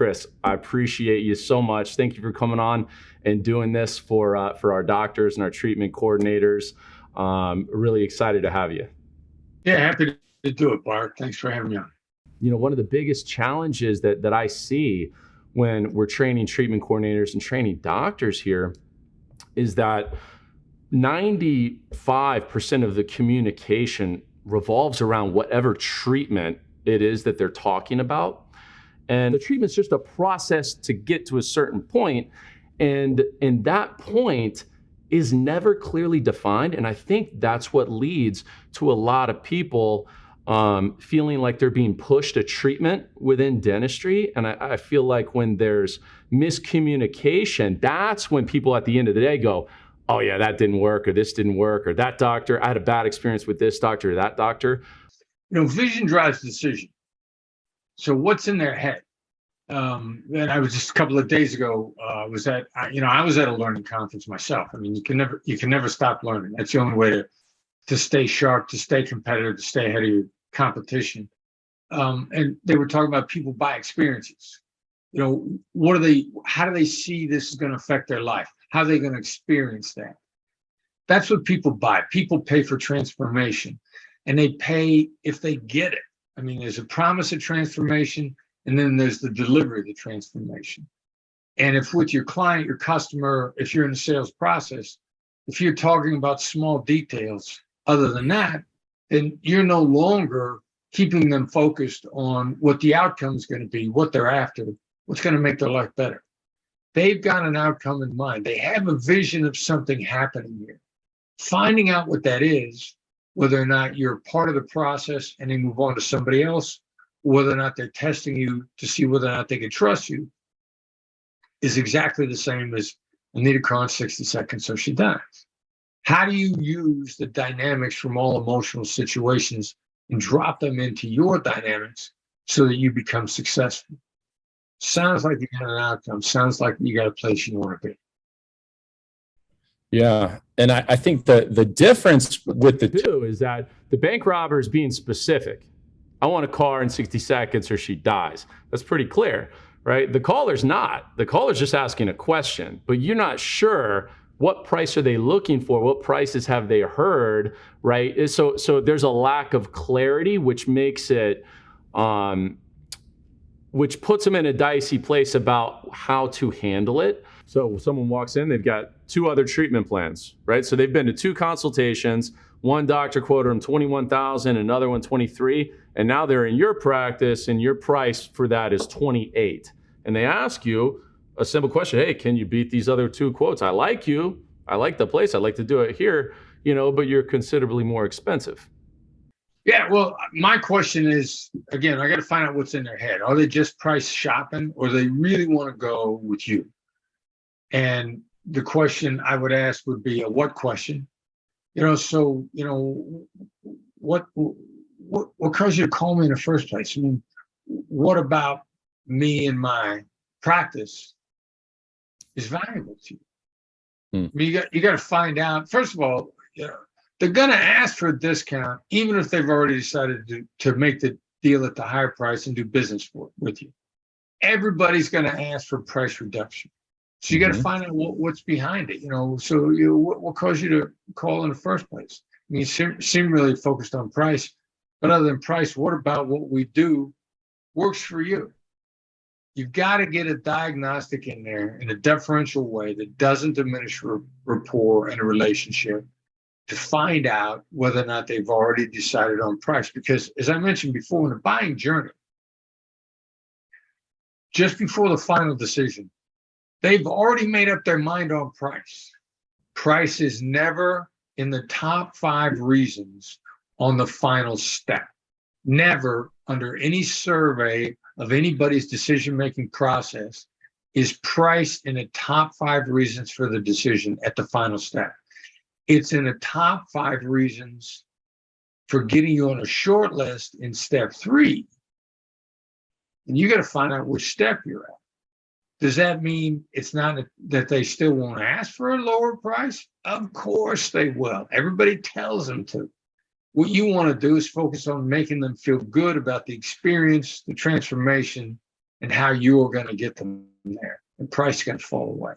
Chris, I appreciate you so much. Thank you for coming on and doing this for our doctors and our treatment coordinators. Really excited to have you. Yeah, happy to do it, Bart. Thanks for having me on. One of the biggest challenges that I see when we're training treatment coordinators and training doctors here is that 95% of the communication revolves around whatever treatment it is that they're talking about. And the treatment's just a process to get to a certain point. And that point is never clearly defined. And I think that's what leads to a lot of people feeling like they're being pushed to treatment within dentistry. And I feel like when there's miscommunication, that's when people at the end of the day go, oh yeah, that didn't work, or this didn't work, or that doctor, I had a bad experience with this doctor or that doctor. Vision drives decision. So what's in their head? And I was just a couple of days ago, I was at a learning conference myself. I mean, you can never stop learning. That's the only way to stay sharp, to stay competitive, to stay ahead of your competition. And they were talking about people buy experiences. How do they see this is going to affect their life? How are they going to experience that? That's what people buy. People pay for transformation, and they pay if they get it. I mean, there's a promise of transformation, and then there's the delivery of the transformation. And if with your client, your customer, if you're in the sales process, if you're talking about small details other than that, then you're no longer keeping them focused on what the outcome is going to be, what they're after, what's going to make their life better. They've got an outcome in mind. They have a vision of something happening here. Finding out what that is, whether or not you're part of the process and they move on to somebody else, whether or not they're testing you to see whether or not they can trust you, is exactly the same as Anita Kron's 60 seconds so she dies. How do you use the dynamics from all emotional situations and drop them into your dynamics so that you become successful? Sounds like you got an outcome. Sounds like you got a place you want to be. Yeah. And I think the difference with the two is that the bank robber is being specific. I want a car in 60 seconds or she dies. That's pretty clear, right? The caller's not. The caller's just asking a question, but you're not sure what price are they looking for? What prices have they heard, right? So there's a lack of clarity, which makes it, which puts them in a dicey place about how to handle it. So someone walks in, they've got 2 other treatment plans, right? So they've been to 2 consultations. One doctor quoted them $21,000, another one $23,000, and now they're in your practice and your price for that is $28,000. And they ask you a simple question, hey, can you beat these other 2 quotes? I like you, I like the place, I'd like to do it here, but you're considerably more expensive. Yeah, well, my question is, again, I got to find out what's in their head. Are they just price shopping, or they really want to go with you? And the question I would ask would be a what question? What caused you to call me in the first place? I mean, what about me and my practice is valuable to you? I mean, you got to find out. First of all, they're going to ask for a discount, even if they've already decided to make the deal at the higher price and do business with you. Everybody's going to ask for price reduction. So you got to find out what's behind it. What caused you to call in the first place? I mean, you seem really focused on price, but other than price, what about what we do works for you? You've got to get a diagnostic in there in a deferential way that doesn't diminish rapport and a relationship, to find out whether or not they've already decided on price. Because as I mentioned before, in the buying journey, just before the final decision, they've already made up their mind on price. Price is never in the top 5 reasons on the final step. Never, under any survey of anybody's decision-making process, is price in the top 5 reasons for the decision at the final step. It's in the top 5 reasons for getting you on a short list in step 3. And you got to find out which step you're at. Does that mean it's not that they still won't ask for a lower price? Of course they will. Everybody tells them to. What you want to do is focus on making them feel good about the experience, the transformation, and how you are going to get them there. The price is going to fall away.